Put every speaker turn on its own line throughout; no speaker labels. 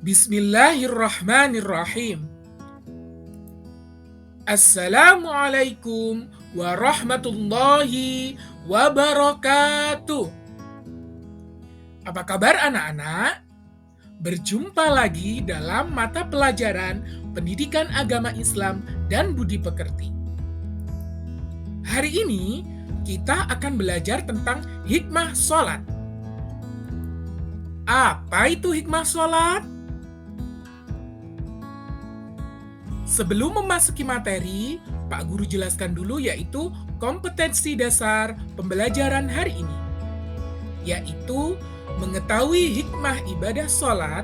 Bismillahirrahmanirrahim. Assalamualaikum warahmatullahi wabarakatuh. Apa kabar anak-anak? Berjumpa lagi dalam mata pelajaran Pendidikan Agama Islam dan Budi Pekerti. Hari ini kita akan belajar tentang hikmah sholat. Apa itu hikmah sholat? Sebelum memasuki materi, Pak Guru jelaskan dulu yaitu kompetensi dasar pembelajaran hari ini, yaitu mengetahui hikmah ibadah sholat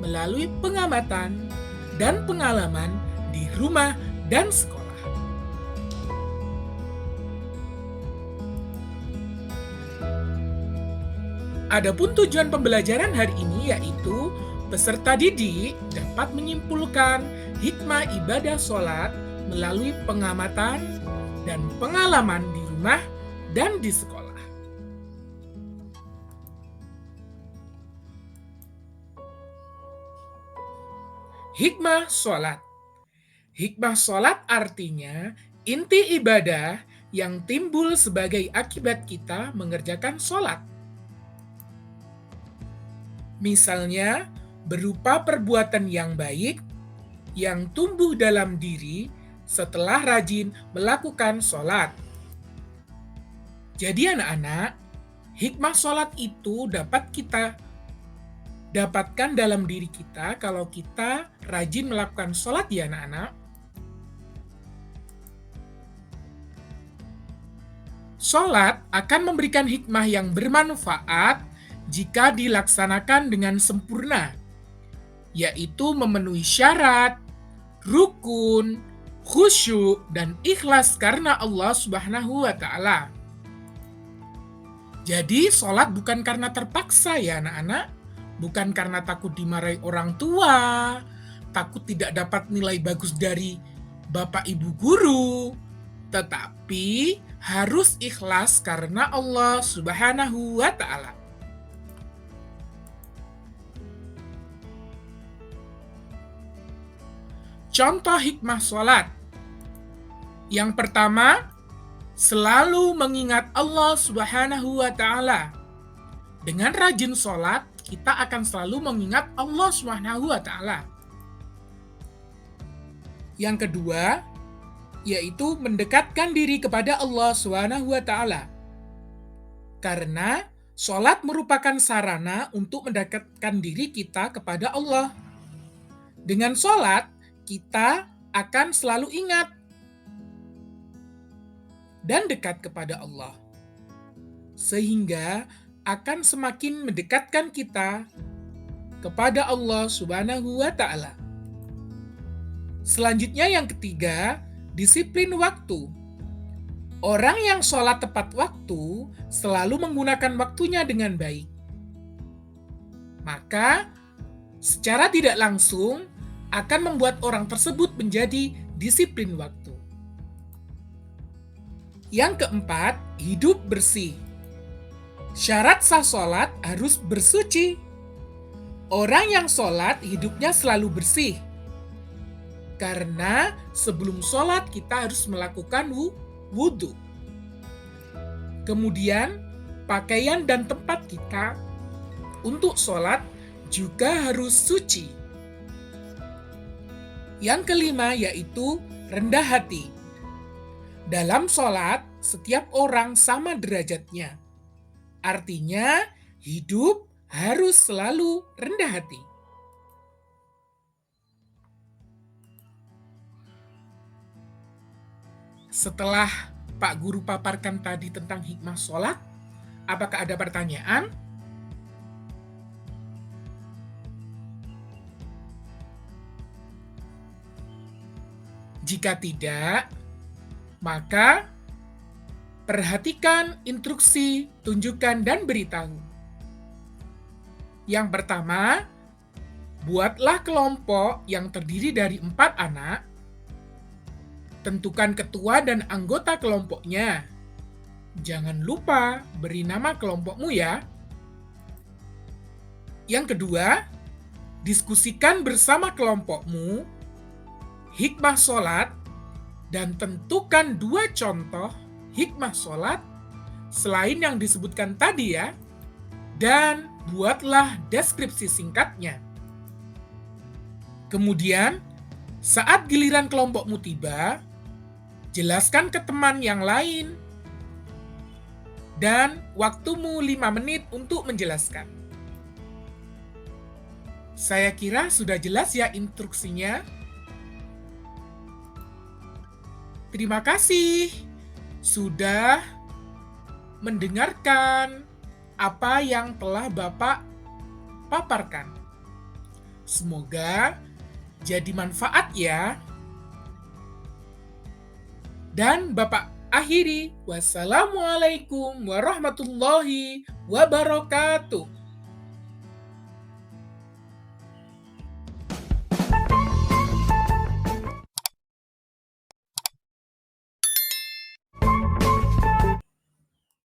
melalui pengamatan dan pengalaman di rumah dan sekolah. Adapun tujuan pembelajaran hari ini yaitu peserta didik dapat menyimpulkan hikmah ibadah sholat melalui pengamatan dan pengalaman di rumah dan di sekolah. Hikmah sholat. Hikmah sholat artinya inti ibadah yang timbul sebagai akibat kita mengerjakan sholat. Misalnya, berupa perbuatan yang baik yang tumbuh dalam diri setelah rajin melakukan sholat. Jadi anak-anak, hikmah sholat itu dapat kita dapatkan dalam diri kita kalau kita rajin melakukan sholat ya anak-anak. Sholat akan memberikan hikmah yang bermanfaat jika dilaksanakan dengan sempurna, yaitu memenuhi syarat, rukun, khusyuk, dan ikhlas karena Allah Subhanahu wa Ta'ala. Jadi, sholat bukan karena terpaksa, ya, anak-anak. Bukan karena takut dimarahi orang tua, takut tidak dapat nilai bagus dari bapak ibu guru, tetapi harus ikhlas karena Allah Subhanahu wa Ta'ala. Contoh hikmah sholat. Yang pertama, selalu mengingat Allah Subhanahu wa Ta'ala. Dengan rajin sholat, kita akan selalu mengingat Allah Subhanahu wa Ta'ala. Yang kedua, yaitu mendekatkan diri kepada Allah Subhanahu wa Ta'ala. Karena sholat merupakan sarana untuk mendekatkan diri kita kepada Allah. Dengan sholat, kita akan selalu ingat dan dekat kepada Allah, sehingga akan semakin mendekatkan kita kepada Allah Subhanahu wa Ta'ala. Selanjutnya yang ketiga, disiplin waktu. Orang yang sholat tepat waktu selalu menggunakan waktunya dengan baik. Maka, secara tidak langsung akan membuat orang tersebut menjadi disiplin waktu. Yang keempat, hidup bersih. Syarat sah sholat harus bersuci. Orang yang sholat hidupnya selalu bersih. Karena sebelum sholat kita harus melakukan wudhu. Kemudian, pakaian dan tempat kita untuk sholat juga harus suci. Yang kelima yaitu rendah hati. Dalam sholat, setiap orang sama derajatnya. Artinya, hidup harus selalu rendah hati. Setelah Pak Guru paparkan tadi tentang hikmah sholat, apakah ada pertanyaan? Jika tidak, maka perhatikan instruksi, tunjukkan, dan beritahu. Yang pertama, buatlah kelompok yang terdiri dari 4 anak. Tentukan ketua dan anggota kelompoknya. Jangan lupa beri nama kelompokmu ya. Yang kedua, Diskusikan bersama kelompokmu hikmah sholat dan tentukan 2 contoh hikmah sholat selain yang disebutkan tadi ya, dan buatlah deskripsi singkatnya. Kemudian, saat giliran kelompokmu tiba, jelaskan ke teman yang lain. Dan waktumu 5 menit untuk menjelaskan. Saya kira sudah jelas ya instruksinya. Terima kasih sudah mendengarkan apa yang telah Bapak paparkan. Semoga jadi manfaat ya. Dan Bapak akhiri, wassalamualaikum warahmatullahi wabarakatuh.